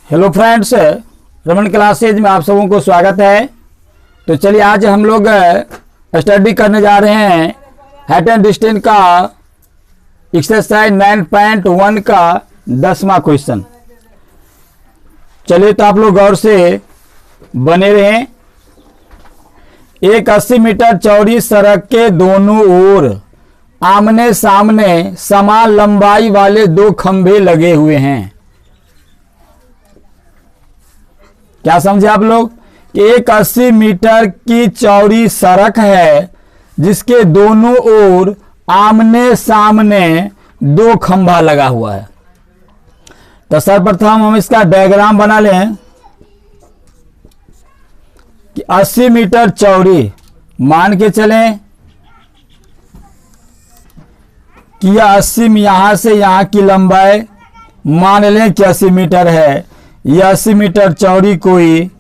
Hello friends, Raman classes में आप सबों को स्वागत है। तो चलिए आज हम लोग स्टडी करने जा रहे हैं हाइट एंड डिस्टेंस का एक्सरसाइज 9.1 का 10वां क्वेश्चन। चलिए तो आप लोग गौर से बने रहें। एक 80 मीटर चौड़ी सड़क के दोनों ओर आमने सामने समान लंबाई वाले दो खंभे लगे हुए हैं। क्या समझे आप लोग? एक 80 मीटर की चौड़ी सड़क है जिसके दोनों ओर आमने सामने दो खंभा लगा हुआ है। तो सर्वप्रथम हम इसका डायग्राम बना लें कि 80 मीटर चौड़ी मान के चलें कि यह 80 यहां से यहां की लंबाई मान लें कि 80 मीटर है। यह 80 मीटर चौड़ी कोई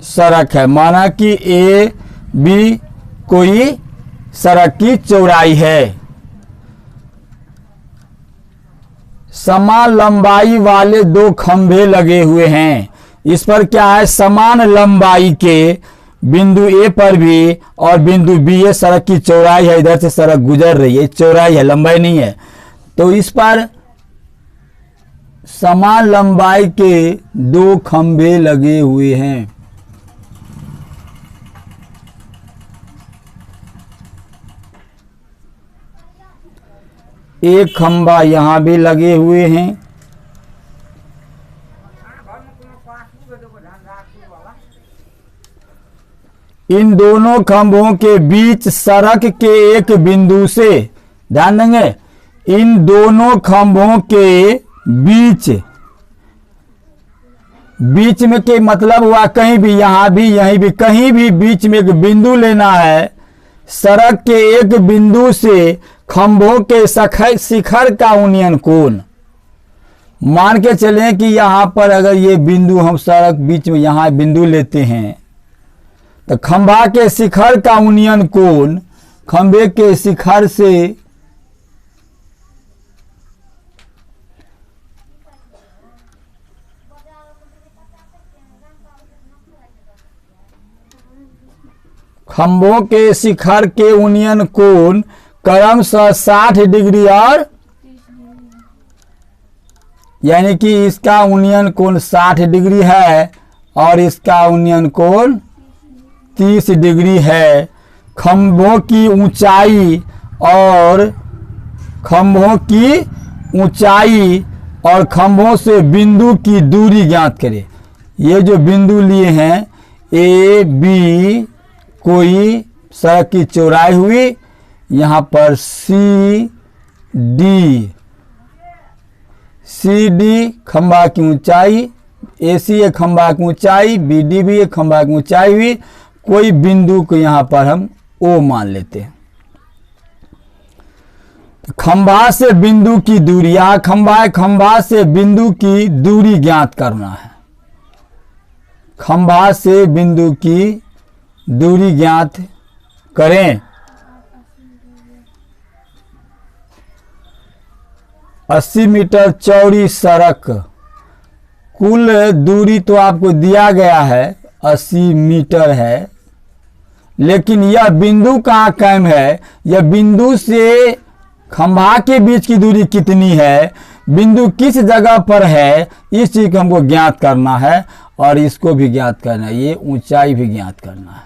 सड़क है, माना कि ए बी कोई सड़क की चौड़ाई है। समान लंबाई वाले दो खंभे लगे हुए हैं। इस पर क्या है? समान लंबाई के बिंदु ए पर भी और बिंदु बी, ये सड़क की चौड़ाई है, इधर से सड़क गुजर रही है, चौड़ाई है, लंबाई नहीं है। तो इस पर समान लंबाई के दो खंभे लगे हुए हैं। एक खंभा यहां भी लगे हुए हैं। इन दोनों खंभों के बीच सड़क के एक बिंदु से, ध्यान देंगे, इन दोनों खंभों के बीच में के मतलब हुआ कहीं भी, यहां भी यहीं भी, कहीं भी बीच में एक बिंदु लेना है। सड़क के एक बिंदु से खंभों के शिखर का यूनियन कोण, मान के चलें कि यहां पर अगर ये बिंदु हम सड़क बीच में यहां बिंदु लेते हैं तो खंभा के शिखर का यूनियन कोण खंभे के शिखर से खंभों के शिखर के यूनियन कोण क्रमशः 60 डिग्री और, यानी कि इसका यूनियन कोण 60 डिग्री है और इसका यूनियन कोण 30 डिग्री है। खंभों की ऊंचाई और खंभों से बिंदु की दूरी ज्ञात करें। ये जो बिंदु लिए हैं ए बी, कोई सड़क की चौड़ाई हुई, यहां पर सी डी खंभा की ऊंचाई, ए सी एक खंभा की ऊंचाई, बी डी भी एक खंभा की ऊंचाई हुई। कोई बिंदु को यहां पर हम ओ मान लेते हैं। खंभा से बिंदु की दूरी, यहां खंभा से बिंदु की दूरी ज्ञात करना है। खंभा से बिंदु की दूरी ज्ञात करें। 80 मीटर चौड़ी सड़क, कुल दूरी तो आपको दिया गया है 80 मीटर है, लेकिन यह बिंदु कहाँ कायम है? यह बिंदु से खंभा के बीच की दूरी कितनी है, बिंदु किस जगह पर है, इस चीज को हमको ज्ञात करना है और इसको भी ज्ञात करना है। ये ऊंचाई भी ज्ञात करना है,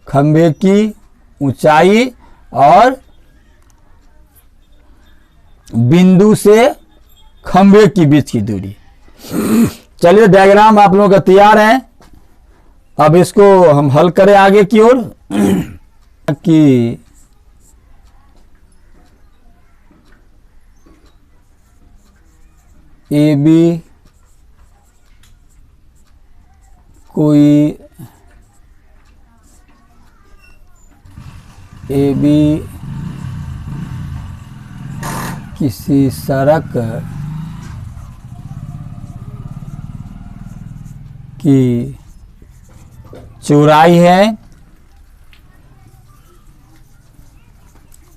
खंभे की ऊंचाई और बिंदु से खंभे के बीच की दूरी। चलिए डायग्राम आप लोगों का तैयार है। अब इसको हम हल करें आगे की ओर कि ए बी किसी सड़क की चौड़ाई है,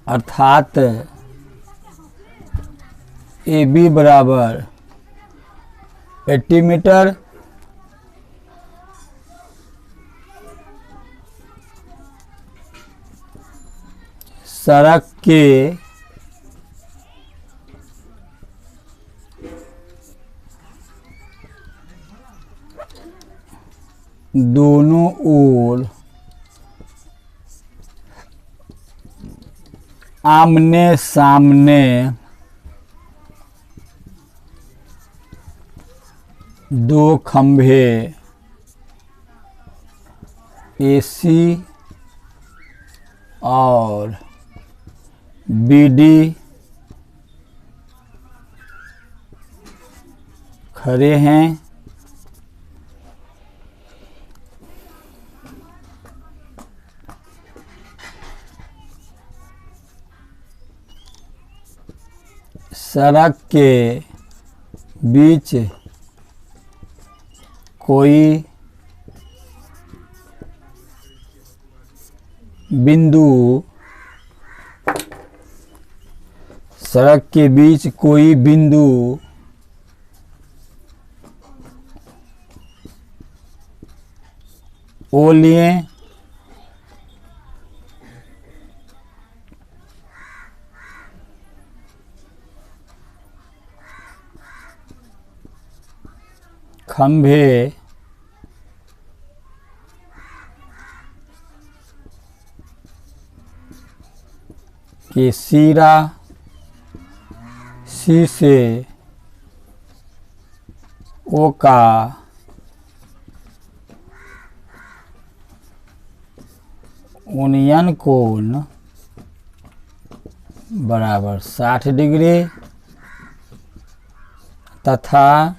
अर्थात ए बी बराबर 80 मीटर। सड़क के दोनों ओर आमने सामने दो खंभे एसी और बीडी खड़े हैं। सड़क के बीच कोई बिंदु, सड़क के बीच कोई बिंदु ओ लिए। खंभे के सिरा सी से ओ का उन्नयन कोण बराबर 60 डिग्री तथा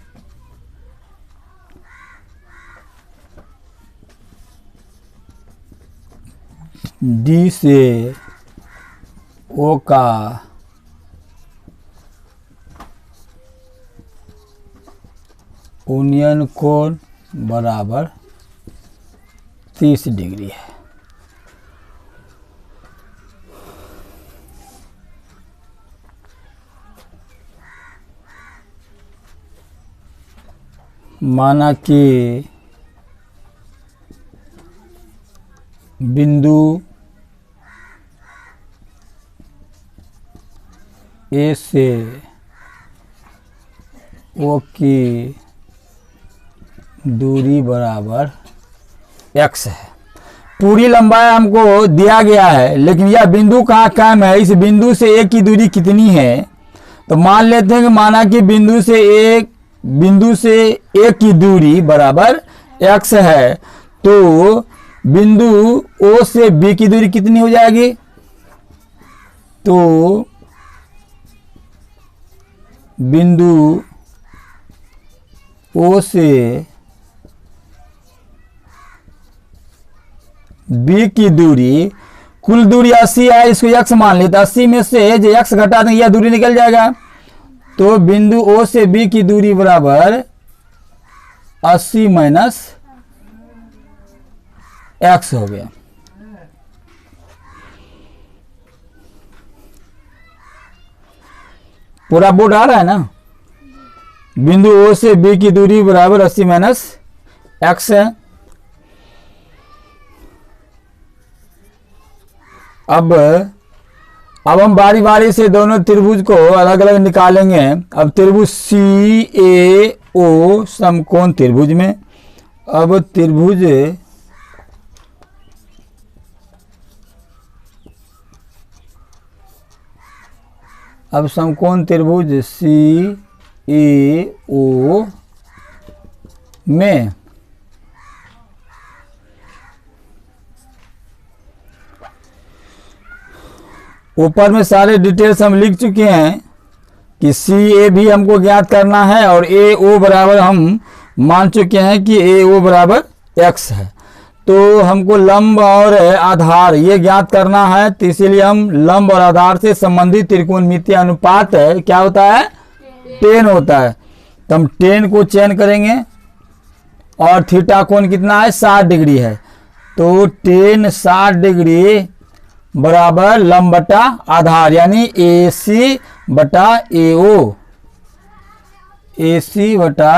डी से ओ का उन्नयन कोण बराबर 30 डिग्री है। माना कि बिंदु ए से ओ की दूरी बराबर x है। पूरी लंबाई हमको दिया गया है, लेकिन यह बिंदु कहाँ कायम है, इस बिंदु से ए की दूरी कितनी है। तो मान लेते हैं कि माना कि बिंदु से ए की दूरी बराबर x है, तो बिंदु O से B की दूरी कितनी हो जाएगी। तो बिंदु O से B की दूरी, कुल दूरी 80 है, इसको x मान लेते। 80 में से जो x घटा देंगे यह दूरी निकल जाएगा। तो बिंदु O से B की दूरी बराबर 80 माइनस x हो गया। पूरा बोर्ड आ रहा है ना। बिंदु O से B की दूरी बराबर 80 माइनस x है। अब हम बारी बारी से दोनों त्रिभुज को अलग अलग निकालेंगे। अब त्रिभुज CAO समकोण त्रिभुज में, अब त्रिभुज समकोण त्रिभुज CAO में ऊपर में सारे डिटेल्स हम लिख चुके हैं कि CA भी हमको ज्ञात करना है और AO बराबर हम मान चुके हैं कि AO बराबर x है। तो हमको लंब और आधार ये ज्ञात करना है, तो इसीलिए हम लंब और आधार से संबंधित त्रिकोणमितीय अनुपात है क्या होता है, tan होता है। तो हम tan को चयन करेंगे और थीटा कोण कितना है 60 डिग्री है। तो tan 60 डिग्री बराबर लंब बटा आधार यानी AC बटा AO, AC बटा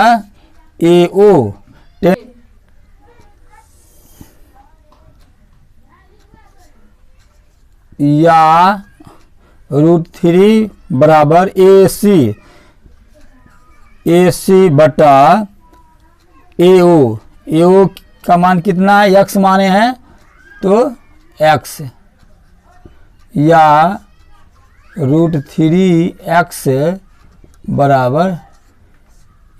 ए ओ या √3 बराबर ए सी बटा ए ओ का मान कितना है, x माने हैं तो x या √3x बराबर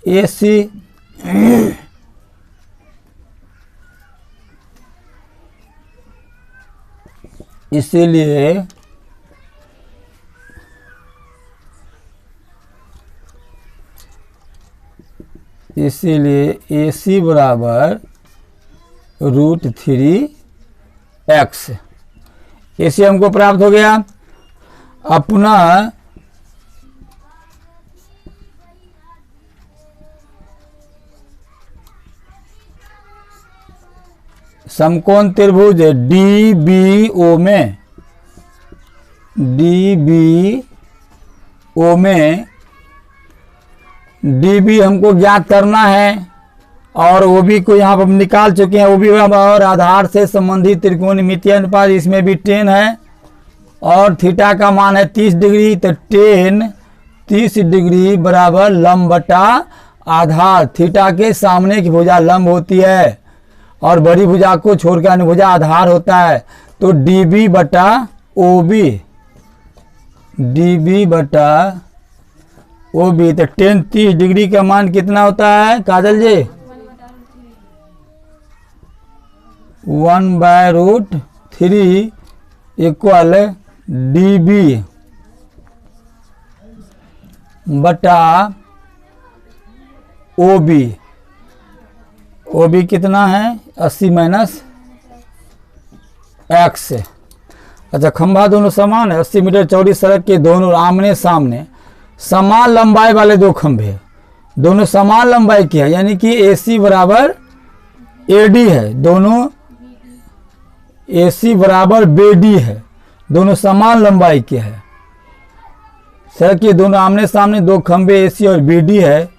ए सी। इसीलिए ए सी बराबर √3x ए सी हमको प्राप्त हो गया। अब पुनः समकोण त्रिभुज DBO में DB हमको ज्ञात करना है और OB को यहाँ पर हम निकाल चुके हैं। OB और आधार से संबंधित त्रिकोणमितीय अनुपात इसमें भी 10 है और थीटा का मान है 30 डिग्री, तो 30 डिग्री बराबर लंब बटा आधार। थीटा के सामने की भुजा लंब होती है और बड़ी भुजा को छोड़कर अन्य भुजा आधार होता है। तो DB बटा OB तो 30 डिग्री का मान कितना होता है काजल जी? 1/√3 इक्वल DB बटा OB कितना है 80 माइनस x। अच्छा, खंभा दोनों समान है, 80 मीटर चौड़ी सड़क के दोनों आमने सामने समान लंबाई वाले दो खंभे, दोनों समान लंबाई के है, यानी कि AC बराबर AD है, दोनों AC बराबर BD है, दोनों समान लंबाई के है। सड़क के दोनों आमने सामने दो खंभे AC और BD है,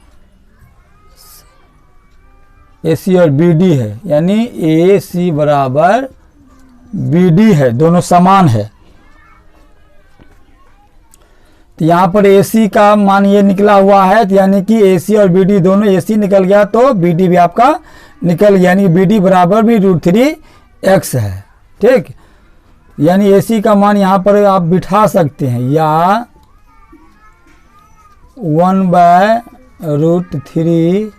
AC और BD है, यानी AC बराबर BD है, दोनों समान है। तो यहाँ पर AC का मान ये निकला हुआ है, तो यानी कि AC और BD दोनों AC निकल गया तो BD भी आपका निकल गया, यानी BD बराबर भी √3x है। ठीक, यानी AC का मान यहाँ पर आप बिठा सकते हैं, या 1/√3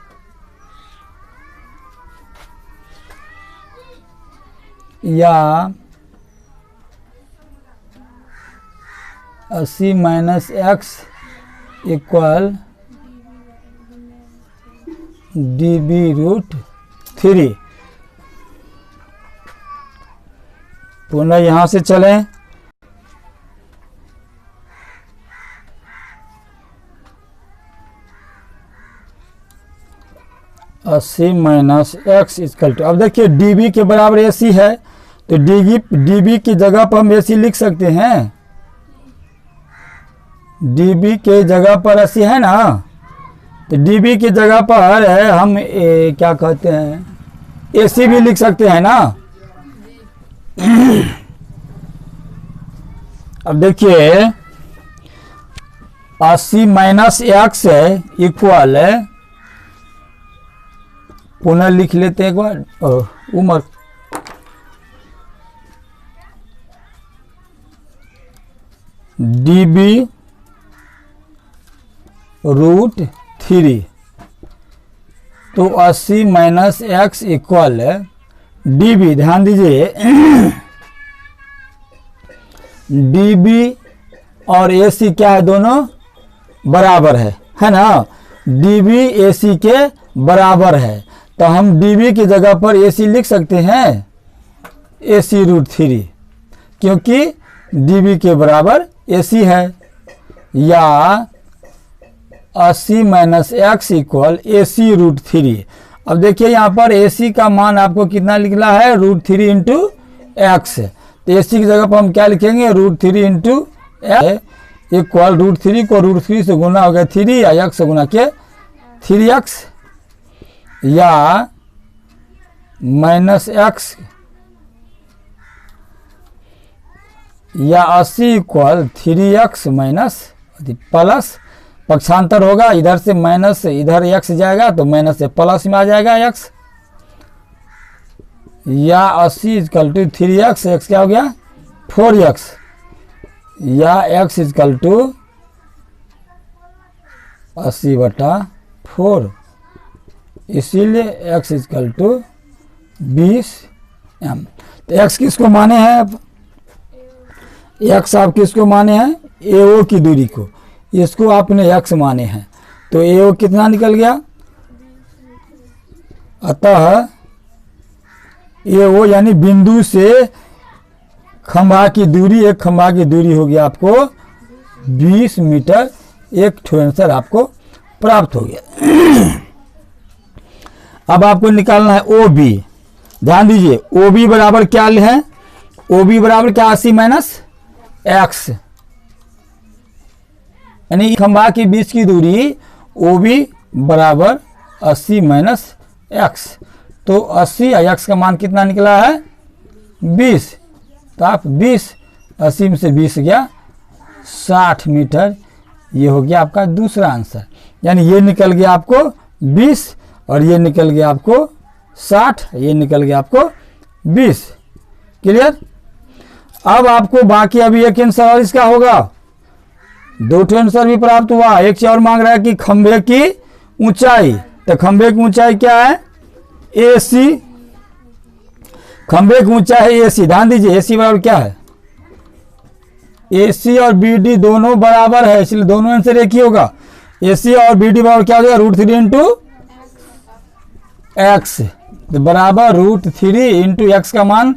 या 80 माइनस x इक्वल DB√3। पुनः यहां से चलें, अस्सी माइनस x इक्वल टू, अब देखिए DB के बराबर AC है तो DB की जगह पर हम AC लिख सकते हैं। DB के जगह पर AC है ना, तो DB की जगह पर हम क्या कहते हैं AC भी लिख सकते हैं ना। अब देखिए 80 माइनस x इक्वल, पुनः लिख लेते हैं एक बार, उम्र DB√3, तो 80 माइनस x इक्वल DB, ध्यान दीजिए DB और AC क्या है, दोनों बराबर है ना, DB AC के बराबर है, तो हम DB की जगह पर AC लिख सकते हैं AC√3, क्योंकि DB के बराबर AC है, या 80 माइनस x इक्वल AC√3। अब देखिए यहाँ पर AC का मान आपको कितना निकला है, √3 इंटू x, तो AC की जगह पर हम क्या लिखेंगे, √3 इंटू x इक्वल √3 को √3 से गुना हो गया 3 या x से गुना के 3x। या -x या 80 इक्वल 3x माइनस प्लस, पक्षांतर होगा, इधर से माइनस इधर x जाएगा तो माइनस से प्लस में आ जाएगा x, या 80 इक्वल टू 3x, x क्या हो गया 4x, या x इक्वल टू 80/4, इसीलिए x इक्वल टू 20m। तो x किसको माने हैं, अब x आप किसको माने हैं, AO की दूरी को, इसको आपने x माने हैं, तो AO कितना निकल गया, अतः AO यानी बिंदु से खंभा की दूरी, एक खंभा की दूरी होगी आपको 20 मीटर, एक ठो आंसर आपको प्राप्त हो गया। अब आपको निकालना है OB, ध्यान दीजिए OB बराबर क्या है, OB बराबर क्या 80 माइनस x, यानी खंभा के बीच की दूरी OB बराबर 80 माइनस x, तो 80 और x का मान कितना निकला है 20, तो आप 20 80 में से 20 गया 60 मीटर, ये हो गया आपका दूसरा आंसर, यानी ये निकल गया आपको 20 और ये निकल गया आपको 60, ये निकल गया आपको 20। क्लियर। अब आपको बाकी अभी एक आंसर और इसका होगा, दो आंसर भी प्राप्त हुआ। एक और मांग रहा है कि खंभे की ऊंचाई, तो खंभे की ऊंचाई क्या है AC, खंभे की ऊंचाई है AC, ध्यान दीजिए AC बराबर क्या है, AC और BD दोनों बराबर है, इसलिए दोनों आंसर एक ही होगा। AC और BD बराबर क्या हो जाएगा √3 इंटू x, तो बराबर √3 इंटू x का मान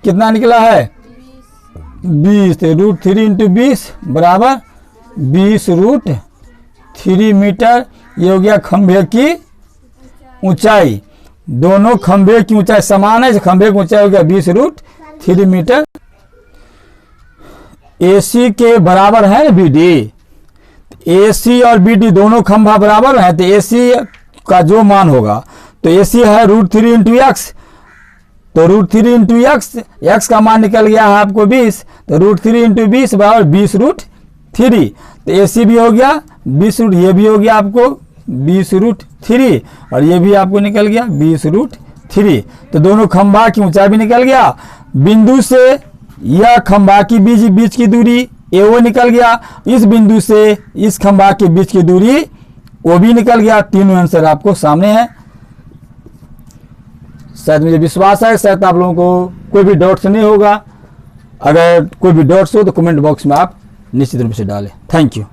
कितना निकला है 20, तो √3 इंटू 20 बराबर 20√3 मीटर, ये हो गया खंभे की ऊंचाई। दोनों खंभे की ऊंचाई समान है, खंभे की ऊंचाई हो गया 20√3 मीटर। AC के बराबर है BD, AC और BD दोनों खंभा बराबर है, तो AC का जो मान होगा, तो AC है √3 इंटू x, तो √3 इंटू x का मान निकल गया है आपको 20, तो √3 इंटू 20 बराबर 20√3, तो AC भी हो गया 20, ये भी हो गया आपको 20√3 और ये भी आपको निकल गया 20√3, तो दोनों खंभा की ऊंचाई भी निकल गया। बिंदु से यह खंभा की बीच की दूरी AO निकल गया, इस बिंदु से इस खंभा के बीच की दूरी OB निकल गया। तीनों आंसर आपको सामने है। शायद मुझे विश्वास है शायद आप लोगों को कोई भी डाउट्स नहीं होगा। अगर कोई भी डाउट्स हो तो कमेंट बॉक्स में आप निश्चित रूप से डालें। Thank you.